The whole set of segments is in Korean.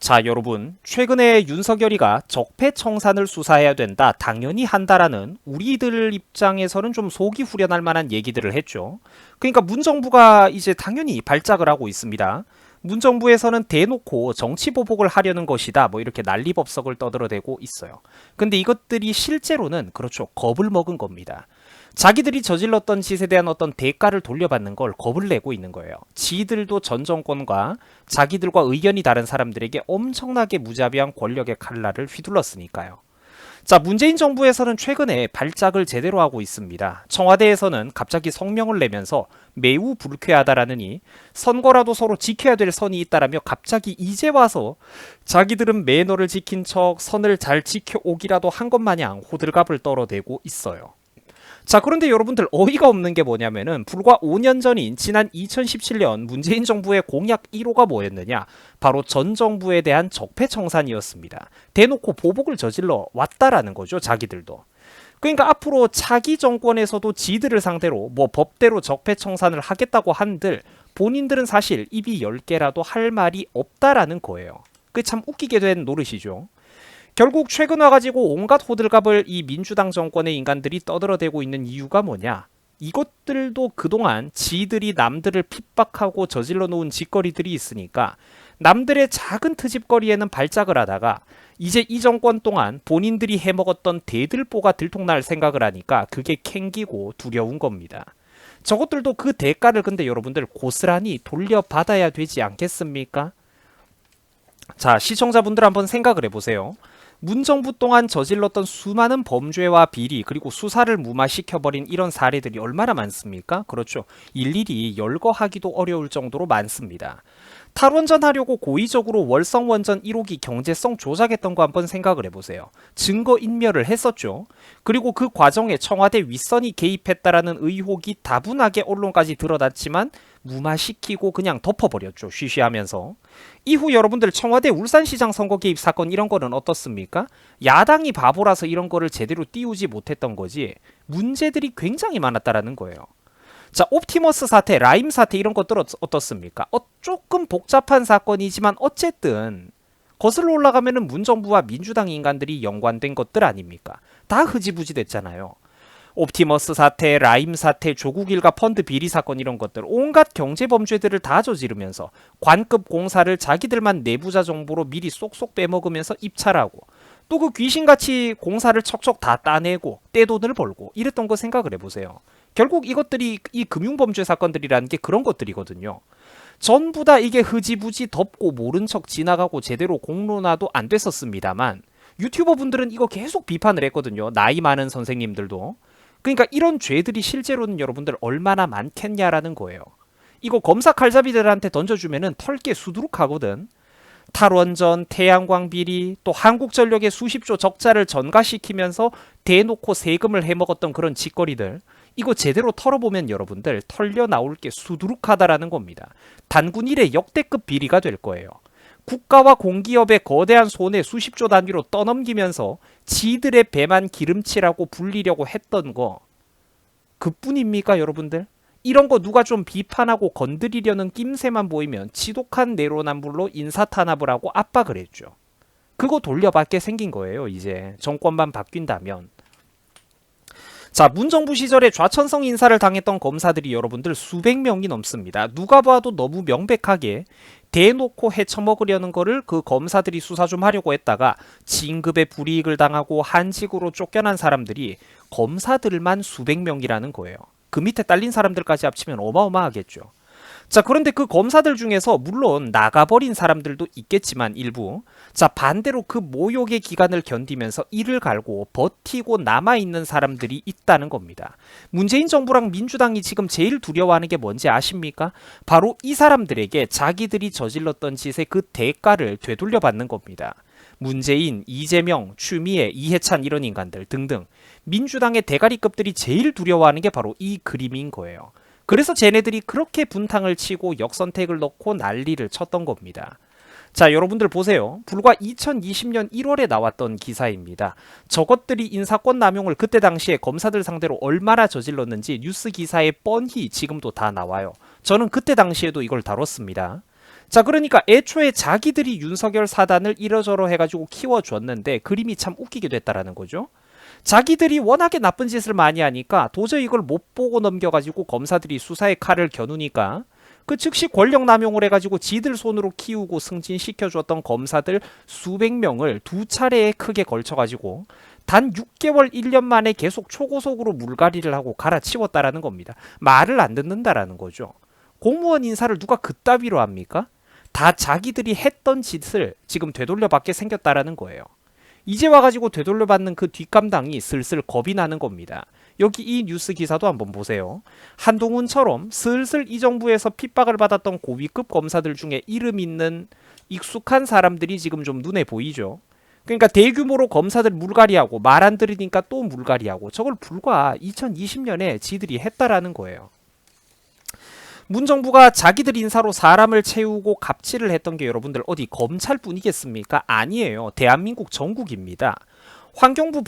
자, 여러분, 최근에 윤석열이가 적폐청산을 수사해야 된다, 당연히 한다라는 우리들 입장에서는 좀 속이 후련할 만한 얘기들을 했죠. 그러니까 문정부가 이제 당연히 발작을 하고 있습니다. 문정부에서는 대놓고 정치 보복을 하려는 것이다, 뭐 이렇게 난리법석을 떠들어대고 있어요. 근데 이것들이 실제로는 그렇죠, 겁을 먹은 겁니다. 자기들이 저질렀던 짓에 대한 어떤 대가를 돌려받는 걸 겁을 내고 있는 거예요. 지들도 전 정권과 자기들과 의견이 다른 사람들에게 엄청나게 무자비한 권력의 칼날을 휘둘렀으니까요. 자, 문재인 정부에서는 최근에 발작을 제대로 하고 있습니다. 청와대에서는 갑자기 성명을 내면서 매우 불쾌하다라느니 선거라도 서로 지켜야 될 선이 있다라며 갑자기 이제 와서 자기들은 매너를 지킨 척 선을 잘 지켜오기라도 한 것 마냥 호들갑을 떨어대고 있어요. 자, 그런데 여러분들 어이가 없는 게 뭐냐면은 불과 5년 전인 지난 2017년 문재인 정부의 공약 1호가 뭐였느냐? 바로 전 정부에 대한 적폐청산이었습니다. 대놓고 보복을 저질러 왔다라는 거죠, 자기들도. 그러니까 앞으로 차기 정권에서도 지들을 상대로 뭐 법대로 적폐청산을 하겠다고 한들 본인들은 사실 입이 10개라도 할 말이 없다라는 거예요. 그게 참 웃기게 된 노릇이죠. 결국 최근 와가지고 온갖 호들갑을 이 민주당 정권의 인간들이 떠들어대고 있는 이유가 뭐냐? 이것들도 그동안 지들이 남들을 핍박하고 저질러 놓은 짓거리들이 있으니까 남들의 작은 트집거리에는 발작을 하다가 이제 이 정권 동안 본인들이 해먹었던 대들보가 들통날 생각을 하니까 그게 캥기고 두려운 겁니다. 저것들도 그 대가를 근데 여러분들 고스란히 돌려받아야 되지 않겠습니까? 자, 시청자분들 한번 생각을 해보세요. 문정부 동안 저질렀던 수많은 범죄와 비리 그리고 수사를 무마시켜버린 이런 사례들이 얼마나 많습니까? 그렇죠. 일일이 열거하기도 어려울 정도로 많습니다. 탈원전 하려고 고의적으로 월성원전 1호기 경제성 조작했던 거 한번 생각을 해보세요. 증거인멸을 했었죠. 그리고 그 과정에 청와대 윗선이 개입했다라는 의혹이 다분하게 언론까지 드러났지만 무마시키고 그냥 덮어버렸죠. 쉬쉬하면서. 이후 여러분들 청와대 울산시장 선거 개입 사건 이런 거는 어떻습니까? 야당이 바보라서 이런 거를 제대로 띄우지 못했던 거지 문제들이 굉장히 많았다라는 거예요. 자, 옵티머스 사태, 라임 사태 이런 것들 어떻습니까? 조금 복잡한 사건이지만 어쨌든 거슬러 올라가면은 문정부와 민주당 인간들이 연관된 것들 아닙니까? 다 흐지부지 됐잖아요. 옵티머스 사태, 라임 사태, 조국 일가 펀드 비리 사건 이런 것들 온갖 경제 범죄들을 다 저지르면서 관급 공사를 자기들만 내부자 정보로 미리 쏙쏙 빼먹으면서 입찰하고 또 그 귀신같이 공사를 척척 다 따내고 떼돈을 벌고 이랬던 거 생각을 해보세요. 결국 이것들이 이 금융범죄 사건들이라는 게 그런 것들이거든요. 전부 다 이게 흐지부지 덮고 모른 척 지나가고 제대로 공론화도 안 됐었습니다만 유튜버 분들은 이거 계속 비판을 했거든요. 나이 많은 선생님들도. 그러니까 이런 죄들이 실제로는 여러분들 얼마나 많겠냐라는 거예요. 이거 검사 칼잡이들한테 던져주면은 털게 수두룩하거든. 탈원전, 태양광 비리, 또 한국전력의 수십조 적자를 전가시키면서 대놓고 세금을 해먹었던 그런 짓거리들 이거 제대로 털어보면 여러분들 털려 나올 게 수두룩하다라는 겁니다. 단군 일의 역대급 비리가 될 거예요. 국가와 공기업의 거대한 손에 수십조 단위로 떠넘기면서 지들의 배만 기름칠하고 불리려고 했던 거 그뿐입니까 여러분들? 이런 거 누가 좀 비판하고 건드리려는 낌새만 보이면 지독한 내로남불로 인사탄압을 하고 압박을 했죠. 그거 돌려받게 생긴 거예요. 이제 정권만 바뀐다면. 자, 문정부 시절에 좌천성 인사를 당했던 검사들이 여러분들 수백 명이 넘습니다. 누가 봐도 너무 명백하게 대놓고 헤쳐먹으려는 거를 그 검사들이 수사 좀 하려고 했다가 진급에 불이익을 당하고 한직으로 쫓겨난 사람들이 검사들만 수백 명이라는 거예요. 그 밑에 딸린 사람들까지 합치면 어마어마하겠죠. 자, 그런데 그 검사들 중에서 물론 나가버린 사람들도 있겠지만 일부 자 반대로 그 모욕의 기간을 견디면서 이를 갈고 버티고 남아있는 사람들이 있다는 겁니다. 문재인 정부랑 민주당이 지금 제일 두려워하는 게 뭔지 아십니까? 바로 이 사람들에게 자기들이 저질렀던 짓의 그 대가를 되돌려받는 겁니다. 문재인, 이재명, 추미애, 이해찬 이런 인간들 등등 민주당의 대가리급들이 제일 두려워하는 게 바로 이 그림인 거예요. 그래서 쟤네들이 그렇게 분탕을 치고 역선택을 넣고 난리를 쳤던 겁니다. 자, 여러분들 보세요. 불과 2020년 1월에 나왔던 기사입니다. 저것들이 인사권 남용을 그때 당시에 검사들 상대로 얼마나 저질렀는지 뉴스 기사에 뻔히 지금도 다 나와요. 저는 그때 당시에도 이걸 다뤘습니다. 자, 그러니까 애초에 자기들이 윤석열 사단을 이러저러 해가지고 키워줬는데 그림이 참 웃기게 됐다라는 거죠. 자기들이 워낙에 나쁜 짓을 많이 하니까 도저히 이걸 못 보고 넘겨가지고 검사들이 수사의 칼을 겨누니까 그 즉시 권력 남용을 해가지고 지들 손으로 키우고 승진시켜줬던 검사들 수백 명을 두 차례에 크게 걸쳐가지고 단 6개월 1년 만에 계속 초고속으로 물갈이를 하고 갈아치웠다라는 겁니다. 말을 안 듣는다라는 거죠. 공무원 인사를 누가 그따위로 합니까? 다 자기들이 했던 짓을 지금 되돌려받게 생겼다라는 거예요. 이제 와가지고 되돌려받는 그 뒷감당이 슬슬 겁이 나는 겁니다. 여기 이 뉴스 기사도 한번 보세요. 한동훈처럼 슬슬 이 정부에서 핍박을 받았던 고위급 검사들 중에 이름 있는 익숙한 사람들이 지금 좀 눈에 보이죠. 그러니까 대규모로 검사들 물갈이하고 말 안 들으니까 또 물갈이하고 저걸 불과 2020년에 지들이 했다라는 거예요. 문정부가 자기들 인사로 사람을 채우고 갑질을 했던 게 여러분들 어디 검찰뿐이겠습니까? 아니에요. 대한민국 전국입니다. 환경부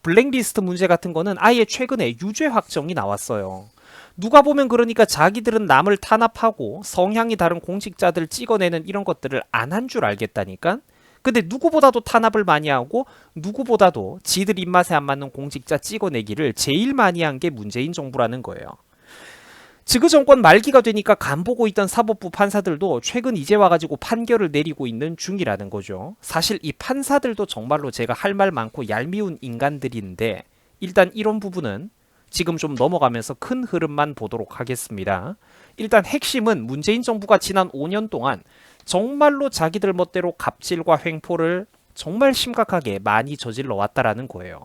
블랙리스트 문제 같은 거는 아예 최근에 유죄 확정이 나왔어요. 누가 보면 그러니까 자기들은 남을 탄압하고 성향이 다른 공직자들 찍어내는 이런 것들을 안 한 줄 알겠다니까? 근데 누구보다도 탄압을 많이 하고 누구보다도 지들 입맛에 안 맞는 공직자 찍어내기를 제일 많이 한 게 문재인 정부라는 거예요. 지그 정권 말기가 되니까 간보고 있던 사법부 판사들도 최근 이제 와가지고 판결을 내리고 있는 중이라는 거죠. 사실 이 판사들도 정말로 제가 할 말 많고 얄미운 인간들인데 일단 이런 부분은 지금 좀 넘어가면서 큰 흐름만 보도록 하겠습니다. 일단 핵심은 문재인 정부가 지난 5년 동안 정말로 자기들 멋대로 갑질과 횡포를 정말 심각하게 많이 저질러 왔다라는 거예요.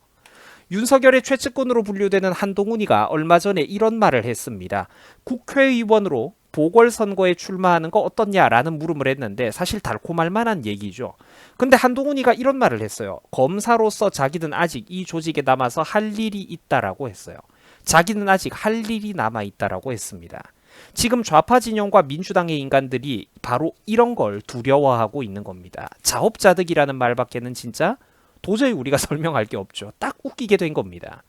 윤석열의 최측근으로 분류되는 한동훈이가 얼마 전에 이런 말을 했습니다. 국회의원으로 보궐선거에 출마하는 거 어떻냐라는 물음을 했는데 사실 달콤할 만한 얘기죠. 근데 한동훈이가 이런 말을 했어요. 검사로서 자기는 아직 이 조직에 남아서 할 일이 있다라고 했어요. 자기는 아직 할 일이 남아있다라고 했습니다. 지금 좌파 진영과 민주당의 인간들이 바로 이런 걸 두려워하고 있는 겁니다. 자업자득이라는 말밖에는 진짜 도저히 우리가 설명할 게 없죠. 딱 웃기게 된 겁니다.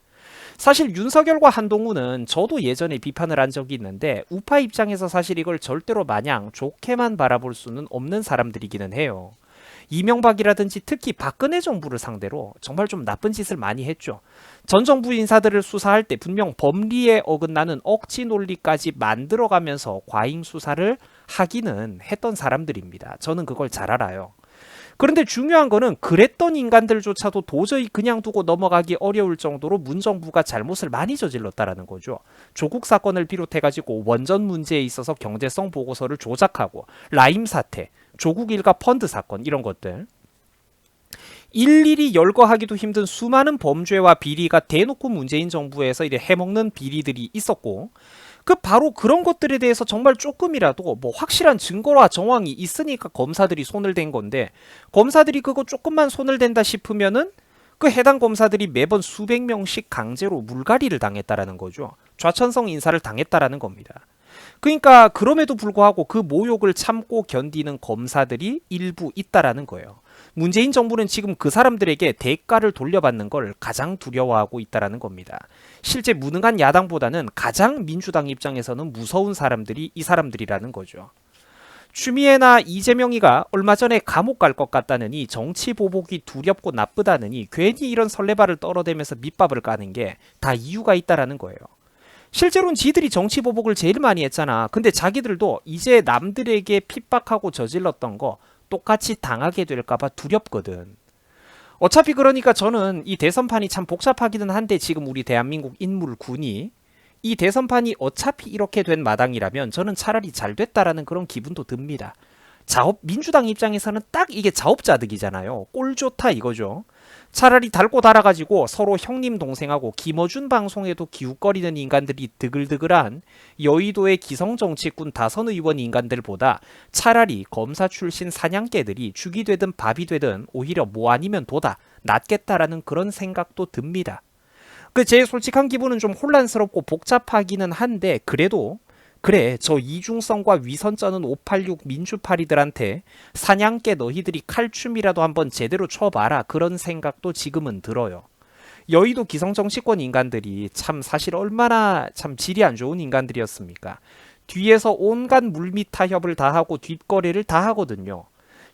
사실 윤석열과 한동훈은 저도 예전에 비판을 한 적이 있는데 우파 입장에서 사실 이걸 절대로 마냥 좋게만 바라볼 수는 없는 사람들이기는 해요. 이명박이라든지 특히 박근혜 정부를 상대로 정말 좀 나쁜 짓을 많이 했죠. 전 정부 인사들을 수사할 때 분명 법리에 어긋나는 억지 논리까지 만들어가면서 과잉 수사를 하기는 했던 사람들입니다. 저는 그걸 잘 알아요. 그런데 중요한 거는 그랬던 인간들조차도 도저히 그냥 두고 넘어가기 어려울 정도로 문정부가 잘못을 많이 저질렀다라는 거죠. 조국 사건을 비롯해가지고 원전 문제에 있어서 경제성 보고서를 조작하고 라임 사태, 조국 일가 펀드 사건 이런 것들. 일일이 열거하기도 힘든 수많은 범죄와 비리가 대놓고 문재인 정부에서 이래 해먹는 비리들이 있었고 그 바로 그런 것들에 대해서 정말 조금이라도 뭐 확실한 증거와 정황이 있으니까 검사들이 손을 댄 건데 검사들이 그거 조금만 손을 댄다 싶으면은 그 해당 검사들이 매번 수백 명씩 강제로 물갈이를 당했다라는 거죠. 좌천성 인사를 당했다라는 겁니다. 그러니까 그럼에도 불구하고 그 모욕을 참고 견디는 검사들이 일부 있다라는 거예요. 문재인 정부는 지금 그 사람들에게 대가를 돌려받는 걸 가장 두려워하고 있다라는 겁니다. 실제 무능한 야당보다는 가장 민주당 입장에서는 무서운 사람들이 이 사람들이라는 거죠. 추미애나 이재명이가 얼마 전에 감옥 갈 것 같다느니 정치 보복이 두렵고 나쁘다느니 괜히 이런 설레발을 떨어대면서 밑밥을 까는 게 다 이유가 있다라는 거예요. 실제로는 지들이 정치 보복을 제일 많이 했잖아. 근데 자기들도 이제 남들에게 핍박하고 저질렀던 거 똑같이 당하게 될까봐 두렵거든. 어차피 그러니까 저는 이 대선판이 참 복잡하기는 한데 지금 우리 대한민국 인물군이 이 대선판이 어차피 이렇게 된 마당이라면 저는 차라리 잘 됐다라는 그런 기분도 듭니다. 민주당 입장에서는 딱 이게 자업자득이잖아요. 꼴 좋다 이거죠. 차라리 달고 달아가지고 서로 형님 동생하고 김어준 방송에도 기웃거리는 인간들이 드글드글한 여의도의 기성정치꾼 다선 의원 인간들보다 차라리 검사 출신 사냥개들이 죽이 되든 밥이 되든 오히려 뭐 아니면 도다 낫겠다라는 그런 생각도 듭니다. 제 솔직한 기분은 좀 혼란스럽고 복잡하기는 한데 그래도 그래 저 이중성과 위선 쩌는 586 민주파리들한테 사냥개 너희들이 칼춤이라도 한번 제대로 쳐봐라 그런 생각도 지금은 들어요. 여의도 기성정치권 인간들이 참 사실 얼마나 참 질이 안 좋은 인간들이었습니까. 뒤에서 온갖 물밑 타협을 다 하고 뒷거래를 다 하거든요.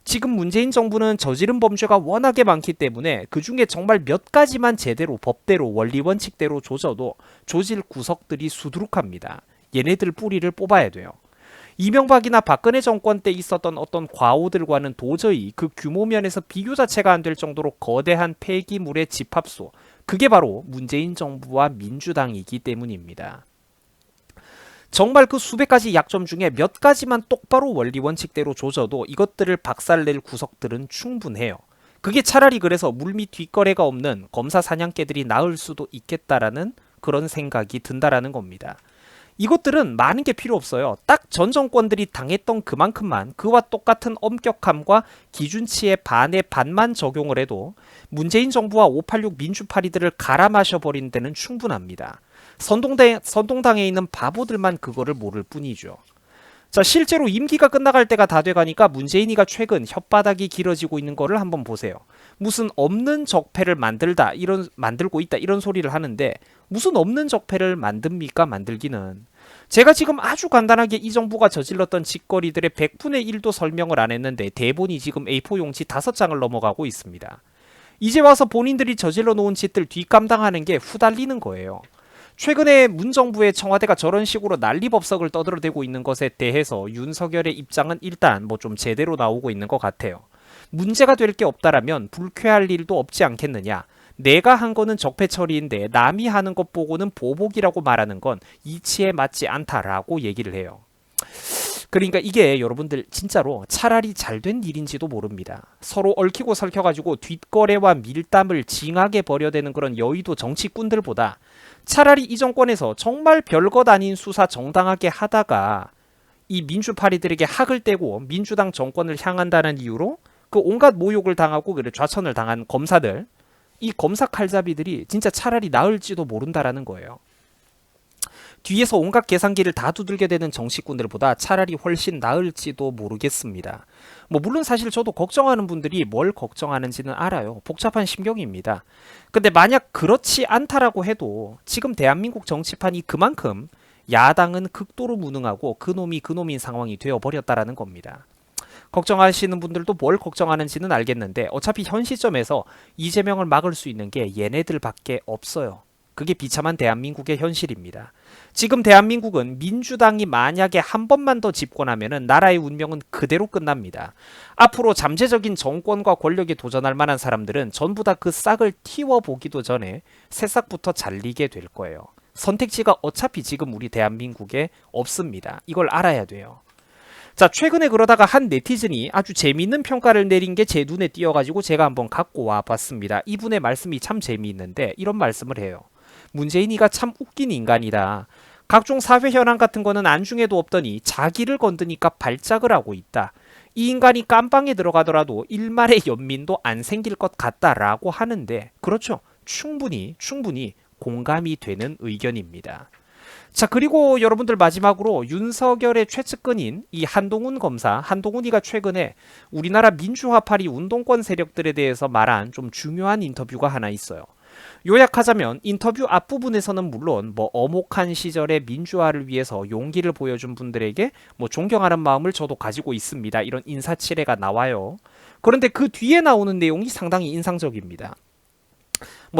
지금 문재인 정부는 저지른 범죄가 워낙에 많기 때문에 그 중에 정말 몇 가지만 제대로 법대로 원리 원칙대로 조져도 조질 구석들이 수두룩합니다. 얘네들 뿌리를 뽑아야 돼요. 이명박이나 박근혜 정권 때 있었던 어떤 과오들과는 도저히 그 규모 면에서 비교 자체가 안 될 정도로 거대한 폐기물의 집합소, 그게 바로 문재인 정부와 민주당이기 때문입니다. 정말 그 수백 가지 약점 중에 몇 가지만 똑바로 원리 원칙대로 조져도 이것들을 박살낼 구석들은 충분해요. 그게 차라리 그래서 물밑 뒷거래가 없는 검사 사냥개들이 나을 수도 있겠다라는 그런 생각이 든다라는 겁니다. 이것들은 많은 게 필요 없어요. 딱 전 정권들이 당했던 그만큼만 그와 똑같은 엄격함과 기준치의 반의 반만 적용을 해도 문재인 정부와 586 민주파리들을 갈아 마셔버린 데는 충분합니다. 선동당에 있는 바보들만 그거를 모를 뿐이죠. 자, 실제로 임기가 끝나갈 때가 다 돼가니까 문재인이가 최근 혓바닥이 길어지고 있는 거를 한번 보세요. 무슨 없는 적폐를 만들고 있다 이런 소리를 하는데 무슨 없는 적폐를 만듭니까? 만들기는. 제가 지금 아주 간단하게 이 정부가 저질렀던 짓거리들의 100분의 1도 설명을 안 했는데 대본이 지금 A4 용지 5장을 넘어가고 있습니다. 이제 와서 본인들이 저질러 놓은 짓들 뒷감당하는 게 후달리는 거예요. 최근에 문정부의 청와대가 저런 식으로 난리법석을 떠들어대고 있는 것에 대해서 윤석열의 입장은 일단 뭐 좀 제대로 나오고 있는 것 같아요. 문제가 될 게 없다라면 불쾌할 일도 없지 않겠느냐. 내가 한 거는 적폐 처리인데 남이 하는 것 보고는 보복이라고 말하는 건 이치에 맞지 않다라고 얘기를 해요. 그러니까 이게 여러분들 진짜로 차라리 잘된 일인지도 모릅니다. 서로 얽히고 설켜가지고 뒷거래와 밀담을 징하게 벌여대는 그런 여의도 정치꾼들보다 차라리 이 정권에서 정말 별것 아닌 수사 정당하게 하다가 이 민주파리들에게 학을 떼고 민주당 정권을 향한다는 이유로 그 온갖 모욕을 당하고 좌천을 당한 검사들, 이 검사 칼잡이들이 진짜 차라리 나을지도 모른다라는 거예요. 뒤에서 온갖 계산기를 다 두들겨 대는 정치꾼들보다 차라리 훨씬 나을지도 모르겠습니다. 물론 사실 저도 걱정하는 분들이 뭘 걱정하는지는 알아요. 복잡한 심경입니다. 근데 만약 그렇지 않다라고 해도 지금 대한민국 정치판이 그만큼 야당은 극도로 무능하고 그놈인 상황이 되어버렸다라는 겁니다. 걱정하시는 분들도 뭘 걱정하는지는 알겠는데 어차피 현 시점에서 이재명을 막을 수 있는 게 얘네들밖에 없어요. 그게 비참한 대한민국의 현실입니다. 지금 대한민국은 민주당이 만약에 한 번만 더 집권하면 나라의 운명은 그대로 끝납니다. 앞으로 잠재적인 정권과 권력에 도전할 만한 사람들은 전부 다 그 싹을 틔워보기도 전에 새싹부터 잘리게 될 거예요. 선택지가 어차피 지금 우리 대한민국에 없습니다. 이걸 알아야 돼요. 자, 최근에 그러다가 한 네티즌이 아주 재미있는 평가를 내린 게 제 눈에 띄어가지고 제가 한번 갖고 와봤습니다. 이분의 말씀이 참 재미있는데 이런 말씀을 해요. 문재인이가 참 웃긴 인간이다. 각종 사회 현안 같은 거는 안중에도 없더니 자기를 건드니까 발작을 하고 있다. 이 인간이 깜빵에 들어가더라도 일말의 연민도 안 생길 것 같다라고 하는데 그렇죠. 충분히 공감이 되는 의견입니다. 자, 그리고 여러분들 마지막으로 윤석열의 최측근인 이 한동훈 검사, 한동훈이가 최근에 우리나라 민주화파리 운동권 세력들에 대해서 말한 좀 중요한 인터뷰가 하나 있어요. 요약하자면 인터뷰 앞부분에서는 물론 어목한 시절의 민주화를 위해서 용기를 보여준 분들에게 존경하는 마음을 저도 가지고 있습니다. 이런 인사치레가 나와요. 그런데 그 뒤에 나오는 내용이 상당히 인상적입니다.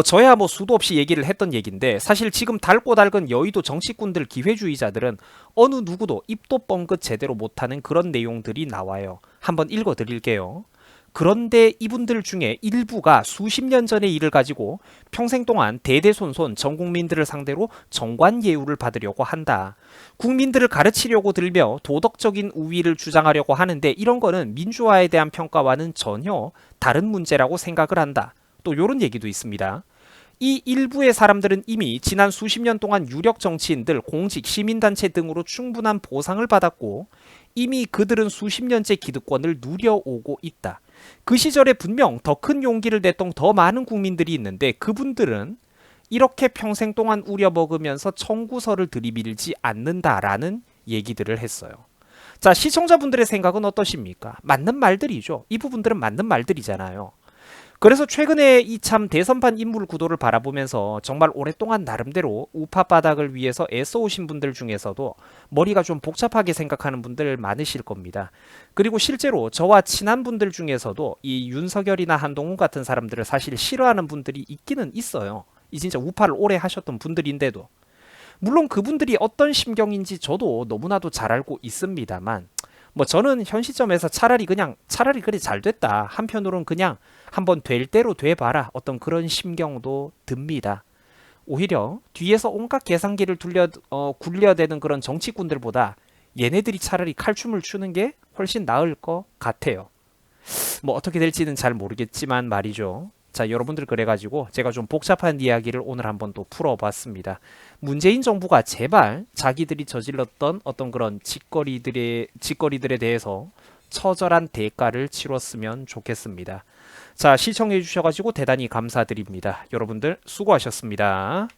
저야 수도 없이 얘기를 했던 얘기인데 사실 지금 달고 달근 여의도 정치꾼들 기회주의자들은 어느 누구도 입도 뻥긋 제대로 못하는 그런 내용들이 나와요. 한번 읽어드릴게요. 그런데 이분들 중에 일부가 수십 년 전의 일을 가지고 평생 동안 대대손손 전 국민들을 상대로 정관예우를 받으려고 한다. 국민들을 가르치려고 들며 도덕적인 우위를 주장하려고 하는데 이런 거는 민주화에 대한 평가와는 전혀 다른 문제라고 생각을 한다. 또 이런 얘기도 있습니다. 이 일부의 사람들은 이미 지난 수십 년 동안 유력 정치인들, 공직, 시민단체 등으로 충분한 보상을 받았고 이미 그들은 수십 년째 기득권을 누려오고 있다. 그 시절에 분명 더 큰 용기를 냈던 더 많은 국민들이 있는데 그분들은 이렇게 평생 동안 우려먹으면서 청구서를 들이밀지 않는다라는 얘기들을 했어요. 자, 시청자분들의 생각은 어떠십니까? 맞는 말들이죠. 이 부분들은 맞는 말들이잖아요. 그래서 최근에 이 참 대선판 인물 구도를 바라보면서 정말 오랫동안 나름대로 우파 바닥을 위해서 애써 오신 분들 중에서도 머리가 좀 복잡하게 생각하는 분들 많으실 겁니다. 그리고 실제로 저와 친한 분들 중에서도 이 윤석열이나 한동훈 같은 사람들을 사실 싫어하는 분들이 있기는 있어요. 이 진짜 우파를 오래 하셨던 분들인데도. 물론 그분들이 어떤 심경인지 저도 너무나도 잘 알고 있습니다만 뭐 저는 현 시점에서 차라리 그래 잘 됐다. 한편으론 그냥 한번 될 대로 돼봐라. 어떤 그런 심경도 듭니다. 오히려 뒤에서 온갖 계산기를 굴려대는 그런 정치꾼들보다 얘네들이 차라리 칼춤을 추는 게 훨씬 나을 것 같아요. 뭐 어떻게 될지는 잘 모르겠지만 말이죠. 자, 여러분들 그래가지고 제가 좀 복잡한 이야기를 오늘 한번 또 풀어봤습니다. 문재인 정부가 제발 자기들이 저질렀던 어떤 그런 짓거리들에 대해서 처절한 대가를 치렀으면 좋겠습니다. 자, 시청해 주셔가지고 대단히 감사드립니다. 여러분들 수고하셨습니다.